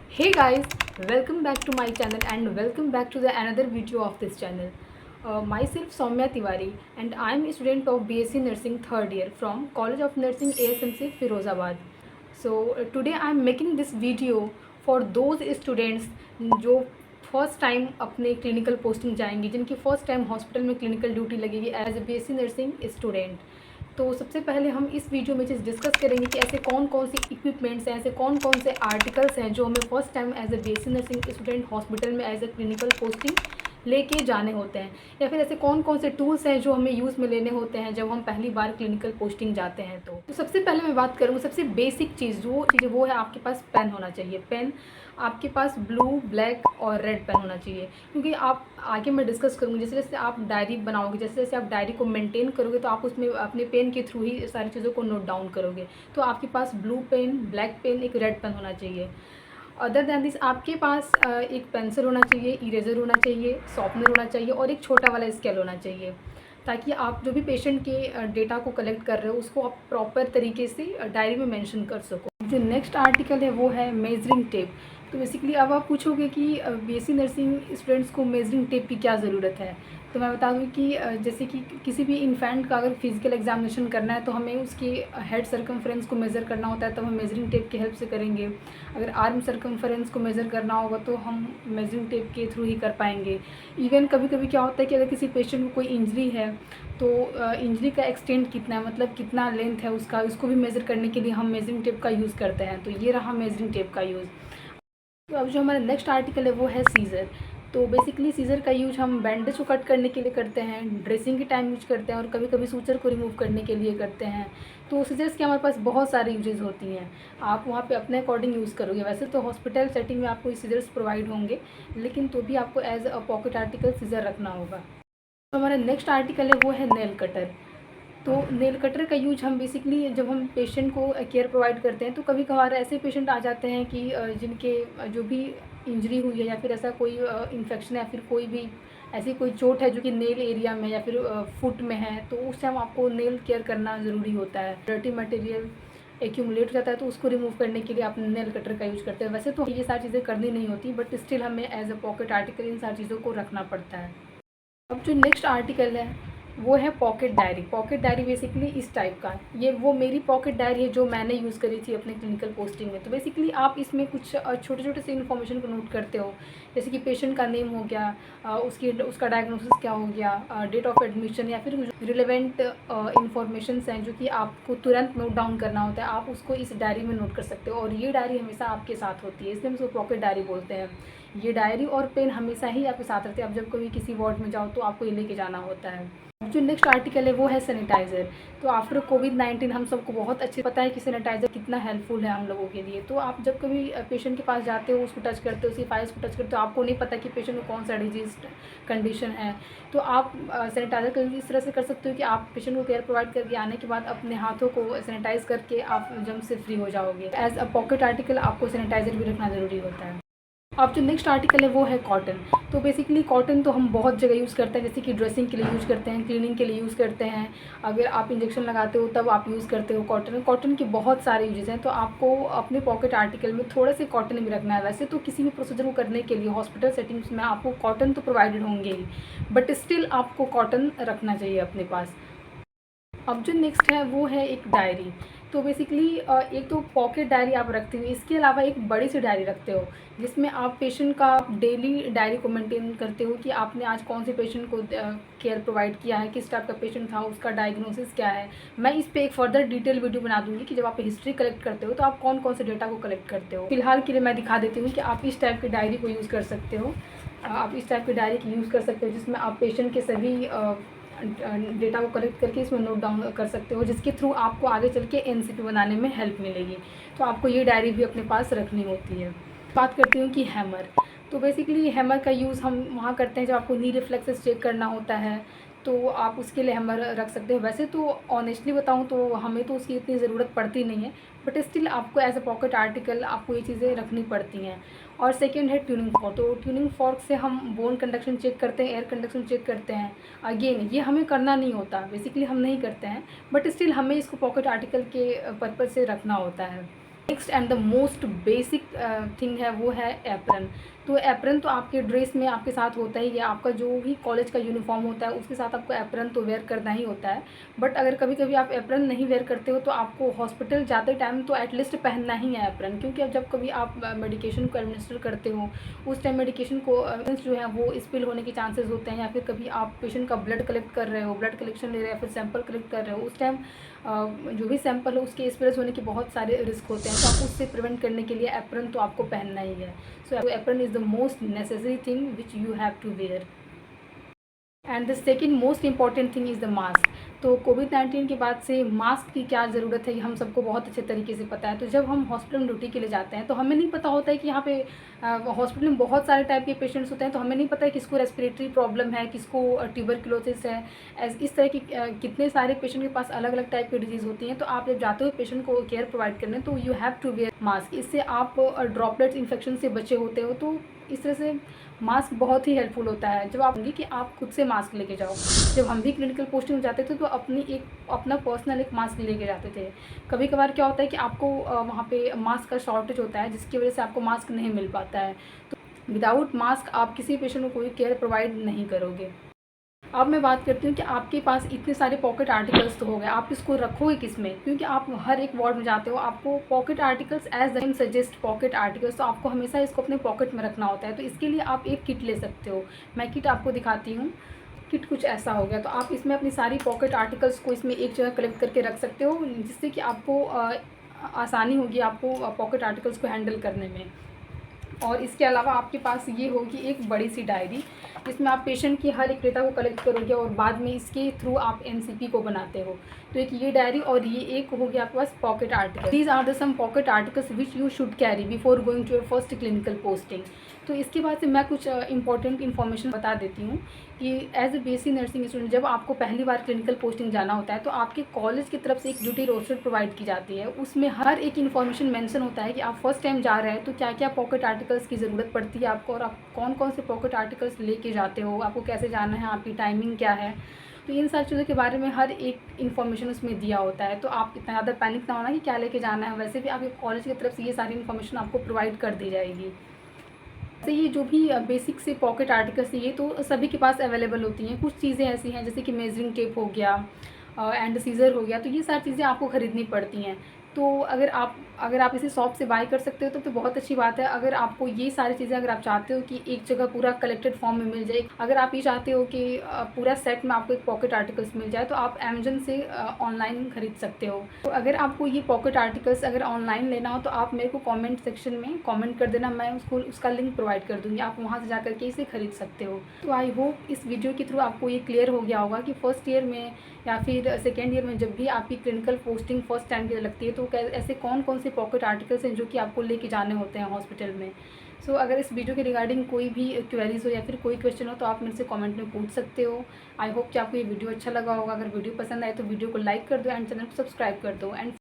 Hey guys, welcome back to my channel and welcome back to the another video of this channel. Myself Soumya Tiwari and I am a student of BSc Nursing third year from College of Nursing ASMC Firozabad. So today I am making this video for those students जो first time अपने clinical posting जाएंगे, जिनकी first time hospital में clinical duty लगेगी as a BSc nursing student. तो सबसे पहले हम इस वीडियो में चीज़ डिस्कस करेंगे कि ऐसे कौन कौन से इक्विपमेंट्स हैं, ऐसे कौन कौन से आर्टिकल्स हैं जो हमें first time as a BSc nursing student hospital में एज ए क्लिनिकल पोस्टिंग लेके जाने होते हैं, या फिर ऐसे कौन कौन से टूल्स हैं जो हमें यूज़ में लेने होते हैं जब हम पहली बार क्लिनिकल पोस्टिंग जाते हैं। तो सबसे पहले मैं बात करूँगी सबसे बेसिक चीज़ वो है आपके पास पेन होना चाहिए। पेन आपके पास ब्लू, ब्लैक और रेड पेन होना चाहिए, क्योंकि आप आगे मैं डिस्कस करूँगी जैसे जैसे आप डायरी बनाओगे, जैसे जैसे आप डायरी को मेंटेन करोगे तो आप उसमें अपने पेन के थ्रू ही सारी चीज़ों को नोट डाउन करोगे। तो आपके पास ब्लू पेन, ब्लैक पेन, एक रेड पेन होना चाहिए। अदर दैन दिस आपके पास एक पेंसिल होना चाहिए, इरेज़र होना चाहिए, शॉर्पनर होना चाहिए और एक छोटा वाला स्केल होना चाहिए, ताकि आप जो भी पेशेंट के डेटा को कलेक्ट कर रहे हो उसको आप प्रॉपर तरीके से डायरी में मेंशन कर सको। जो नेक्स्ट आर्टिकल है वो है मेजरिंग टेप। तो बेसिकली अब आप पूछोगे कि बीएससी नर्सिंग स्टूडेंट्स को मेजरिंग टेप की क्या ज़रूरत है। तो मैं बता दूं कि जैसे कि किसी भी इन्फेंट का अगर फिजिकल एग्जामिनेशन करना है तो हमें उसके हेड सर्कमफ्रेंस को मेज़र करना होता है, तब हम मेजरिंग टेप की हेल्प से करेंगे। अगर आर्म सर्कमफ्रेंस को मेज़र करना होगा तो हम मेजरिंग टेप के थ्रू ही कर पाएंगे। इवन कभी कभी क्या होता है कि अगर किसी पेशेंट को कोई इंजरी है तो इंजरी का एक्सटेंट कितना है, मतलब कितना लेंथ है उसका, उसको भी मेज़र करने के लिए हम मेजरिंग टेप का यूज़ करते हैं। तो ये रहा मेजरिंग टेप का यूज़। तो अब जो हमारा नेक्स्ट आर्टिकल है वो है सीज़र। तो बेसिकली सीज़र का यूज हम बैंडेज को कट करने के लिए करते हैं, ड्रेसिंग के टाइम यूज करते हैं और कभी कभी सूचर को रिमूव करने के लिए करते हैं। तो सीज़र्स के हमारे पास बहुत सारे यूजेस होती हैं, आप वहाँ पे अपने अकॉर्डिंग यूज़ करोगे। वैसे तो हॉस्पिटल सेटिंग में आपको सीज़र्स प्रोवाइड होंगे, लेकिन तो भी आपको as a pocket article scissor रखना होगा। तो हमारा नेक्स्ट आर्टिकल है वो है नेल कटर। तो नेल कटर का यूज हम बेसिकली जब हम पेशेंट को केयर प्रोवाइड करते हैं तो कभी कभार ऐसे पेशेंट आ जाते हैं कि जिनके जो भी इंजरी हुई है या फिर ऐसा कोई इन्फेक्शन है या फिर कोई भी ऐसी कोई चोट है जो कि नेल एरिया में या फिर फुट में है, तो उस टाइम आपको नेल केयर करना ज़रूरी होता है। डर्टी मटेरियल एक्यूमुलेट हो जाता है तो उसको रिमूव करने के लिए आप नेल कटर का यूज़ करते हैं। वैसे तो ये सारी चीज़ें करनी नहीं होती, बट स्टिल हमें एज अ पॉकेट आर्टिकल इन सारी चीज़ों को रखना पड़ता है। अब जो नेक्स्ट आर्टिकल है वो है pocket diary. Pocket diary basically इस टाइप का, ये वो मेरी पॉकेट डायरी है जो मैंने यूज़ करी थी अपने क्लिनिकल पोस्टिंग में। तो बेसिकली आप इसमें कुछ छोटे छोटे से इन्फॉर्मेशन को नोट करते हो, जैसे कि पेशेंट का नेम हो गया, उसका डायग्नोसिस क्या हो गया, डेट ऑफ एडमिशन या फिर रिलेवेंट इन्फॉर्मेशन हैं जो कि आपको तुरंत नोट डाउन करना होता है, आप उसको इस डायरी में नोट कर सकते हो। और ये डायरी हमेशा आपके साथ होती है, इसलिए हम उसको पॉकेट डायरी बोलते हैं। ये डायरी और पेन हमेशा ही आपके साथ रहते हैं, आप जब कभी किसी वार्ड में जाओ तो आपको ये लेके जाना होता है। जो नेक्स्ट आर्टिकल है वो है सैनिटाइज़र। तो आफ्टर कोविड-19 हम सबको बहुत अच्छे पता है कि सैनिटाइज़र कितना हेल्पफुल है हम लोगों के लिए। तो आप जब कभी पेशेंट के पास जाते हो, उसको टच करते हो, उसकी फाइल्स को टच करते हो, आपको नहीं पता कि पेशेंट में कौन सा डिजीज कंडीशन है, तो आप सैनिटाइज़र का यूज़ इस तरह से कर सकते हो कि आप पेशेंट को केयर प्रोवाइड करके आने के बाद अपने हाथों को सैनिटाइज़ करके आप जर्म से फ्री हो जाओगे। एज अ पॉकेट आर्टिकल आपको सैनिटाइज़र भी रखना ज़रूरी होता है। अब जो नेक्स्ट आर्टिकल है वो है कॉटन। तो बेसिकली कॉटन तो हम बहुत जगह यूज़ करते हैं, जैसे कि ड्रेसिंग के लिए यूज़ करते हैं, क्लीनिंग के लिए यूज़ करते हैं, अगर आप इंजेक्शन लगाते हो तब आप यूज़ करते हो कॉटन। कॉटन के बहुत सारे यूजेस हैं, तो आपको अपने पॉकेट आर्टिकल में थोड़े से कॉटन भी रखना है। वैसे तो किसी भी प्रोसीजर को करने के लिए हॉस्पिटल सेटिंग्स में आपको कॉटन तो प्रोवाइडेड होंगे ही, बट स्टिल आपको कॉटन रखना चाहिए अपने पास। अब जो नेक्स्ट है वो है एक डायरी। तो बेसिकली एक तो पॉकेट डायरी आप रखते हो, इसके अलावा एक बड़ी सी डायरी रखते हो जिसमें आप पेशेंट का डेली डायरी को मेंटेन करते हो कि आपने आज कौन से पेशेंट को केयर प्रोवाइड किया है, किस टाइप का पेशेंट था, उसका डायग्नोसिस क्या है। मैं इस पर एक फर्दर डिटेल वीडियो बना दूंगी कि जब आप हिस्ट्री कलेक्ट करते हो तो आप कौन कौन से डेटा को कलेक्ट करते हो। फिलहाल के लिए मैं दिखा देती हूँ कि आप इस टाइप की डायरी को यूज़ कर सकते हो। आप इस टाइप की डायरी की यूज़ कर सकते हो जिसमें आप पेशेंट के सभी डेटा को कलेक्ट करके इसमें नोट डाउन कर सकते हो, जिसके थ्रू आपको आगे चल के एनसीपी बनाने में हेल्प मिलेगी। तो आपको ये डायरी भी अपने पास रखनी होती है। बात करती हूँ कि हैमर। तो बेसिकली हैमर का यूज़ हम वहाँ करते हैं जब आपको नी रिफ्लेक्सेस चेक करना होता है, तो आप उसके लिए हैमर रख सकते हो। वैसे तो ऑनेस्टली बताऊँ तो हमें तो उसकी इतनी ज़रूरत पड़ती नहीं है, बट स्टिल आपको एज अ पॉकेट आर्टिकल आपको ये चीज़ें रखनी पड़ती हैं। और सेकेंड है ट्यूनिंग फॉर्क। तो ट्यूनिंग फॉर्क से हम बोन कंडक्शन चेक करते हैं, एयर कंडक्शन चेक करते हैं। अगेन ये हमें करना नहीं होता, बेसिकली हम नहीं करते हैं, बट स्टिल हमें इसको पॉकेट आर्टिकल के पर्पज़ से रखना होता है। Next and the most basic thing है वो है एप्रन। तो एप्रन तो आपके ड्रेस में आपके साथ होता ही है, आपका जो भी कॉलेज का यूनिफॉर्म होता है उसके साथ आपको एप्रन तो वेयर करना ही होता है। बट अगर कभी कभी आप एप्रन नहीं वेयर करते हो तो आपको हॉस्पिटल जाते टाइम तो एटलीस्ट पहनना ही है एप्रन, क्योंकि अब जब कभी आप मेडिकेशन को एडमिनिस्टर करते हो उस टाइम मेडिकेशन को जो है वो स्पिल होने के चांसेस होते हैं, या फिर कभी आप पेशेंट का ब्लड कलेक्ट कर रहे हो, ब्लड कलेक्शन ले रहे हो या फिर सैंपल कलेक्ट कर रहे हो, उस टाइम जो भी सैंपल हो उसके स्प्रेस होने के बहुत सारे रिस्क होते हैं। तो आप उससे प्रिवेंट करने के लिए एप्रन तो आपको पहनना ही है। So apron is the most necessary thing which you have to wear. And the second most important thing is the mask. तो कोविड-19 के बाद से मास्क की क्या ज़रूरत है ये हम सबको बहुत अच्छे तरीके से पता है। तो जब हम हॉस्पिटल में ड्यूटी के लिए जाते हैं तो हमें नहीं पता होता है कि यहाँ पे हॉस्पिटल में बहुत सारे टाइप के पेशेंट्स होते हैं, तो हमें नहीं पता है किसको रेस्पिरेटरी प्रॉब्लम है, किसको ट्यूबरक्लोसिस है, इस तरह की कितने सारे पेशेंट के पास अलग अलग टाइप की डिजीज़ होती हैं। तो आप जब जाते हो पेशेंट को केयर प्रोवाइड करने तो you have to wear mask. इससे आप ड्रॉपलेट्स इन्फेक्शन से बचे होते हो। तो इस तरह से मास्क बहुत ही हेल्पफुल होता है। जब आप कि आप खुद से मास्क लेके जाओ। जब हम भी क्लिनिकल पोस्टिंग में जाते थे तो अपना पर्सनल एक मास्क लेके जाते थे। कभी कभार क्या होता है कि आपको वहाँ पे मास्क का शॉर्टेज होता है जिसकी वजह से आपको मास्क नहीं मिल पाता है। तो विदाउट मास्क आप किसी पेशेंट को कोई केयर प्रोवाइड नहीं करोगे। अब मैं बात करती हूँ कि आपके पास इतने सारे पॉकेट आर्टिकल्स तो हो गए, आप इसको रखोगे किस में, क्योंकि आप हर एक वार्ड में जाते हो, आपको pocket articles as the name suggest pocket articles, तो आपको हमेशा इसको अपने पॉकेट में रखना होता है। तो इसके लिए आप एक किट ले सकते हो। मैं किट आपको दिखाती हूँ। किट कुछ ऐसा हो गया। तो आप इसमें अपनी सारी पॉकेट आर्टिकल्स को इसमें एक जगह कलेक्ट करके रख सकते हो, जिससे कि आपको आसानी होगी आपको पॉकेट आर्टिकल्स को हैंडल करने में। और इसके अलावा आपके पास ये होगी एक बड़ी सी डायरी, जिसमें आप पेशेंट की हर एक डेटा को कलेक्ट करोगे और बाद में इसके थ्रू आप एनसीपी को बनाते हो। तो एक ये डायरी और ये एक हो गया आपके पास pocket article. These are the some pocket articles which you should carry before going to your first clinical posting. तो इसके बाद से मैं कुछ इंपॉर्टेंट इन्फॉर्मेशन बता देती हूँ कि as a BSc nursing student जब आपको पहली बार क्लिनिकल पोस्टिंग जाना होता है तो आपके कॉलेज की तरफ से एक ड्यूटी रोस्टर प्रोवाइड की जाती है। उसमें हर एक इन्फॉर्मेशन मेंशन होता है कि आप फर्स्ट टाइम जा रहे हैं तो क्या क्या पॉकेट आर्टिकल्स की ज़रूरत पड़ती है आपको, और आप कौन कौन से पॉकेट आर्टिकल्स लेके जाते हो, आपको कैसे जाना है, आपकी टाइमिंग क्या है। तो इन सारी चीज़ों के बारे में हर एक इन्फॉर्मेशन उसमें दिया होता है। तो आप इतना ज़्यादा पैनिक ना होना कि क्या लेके जाना है, वैसे भी आपके कॉलेज की तरफ से ये सारी इन्फॉर्मेशन आपको प्रोवाइड कर दी जाएगी। तो ये जो भी बेसिक से पॉकेट आर्टिकल्स ये तो सभी के पास अवेलेबल होती हैं। कुछ चीज़ें ऐसी हैं जैसे कि मेजरिंग टेप हो गया एंड सीज़र हो गया, तो ये सारी चीज़ें आपको ख़रीदनी पड़ती हैं। तो अगर आप इसे शॉप से बाय कर सकते हो तो बहुत अच्छी बात है। अगर आपको ये सारी चीज़ें अगर आप चाहते हो कि एक जगह पूरा कलेक्टेड फॉर्म में मिल जाए, अगर आप ये चाहते हो कि पूरा सेट में आपको एक पॉकेट आर्टिकल्स मिल जाए, तो आप अमेज़न से ऑनलाइन ख़रीद सकते हो। तो अगर आपको ये पॉकेट आर्टिकल्स अगर ऑनलाइन लेना हो तो आप मेरे को कमेंट सेक्शन में कमेंट कर देना, मैं उसका लिंक प्रोवाइड कर दूँगी, आप वहाँ से जा कर के इसे ख़रीद सकते हो। तो आई होप इस वीडियो के थ्रू आपको ये क्लियर हो गया होगा कि फर्स्ट ईयर में या फिर सेकेंड ईयर में जब भी आपकी क्लिनिकल पोस्टिंग फर्स्ट टाइम की लगती है तो ऐसे कौन कौन से पॉकेट आर्टिकल्स हैं जो कि आपको लेके जाने होते हैं हॉस्पिटल में। सो अगर इस वीडियो के रिगार्डिंग कोई भी क्वेरीज हो या फिर कोई क्वेश्चन हो तो आप मेरे से कमेंट में पूछ सकते हो। आई होप कि आपको ये वीडियो अच्छा लगा होगा। अगर वीडियो पसंद आए तो वीडियो को लाइक कर दो एंड चैनल को सब्सक्राइब कर दो। एंड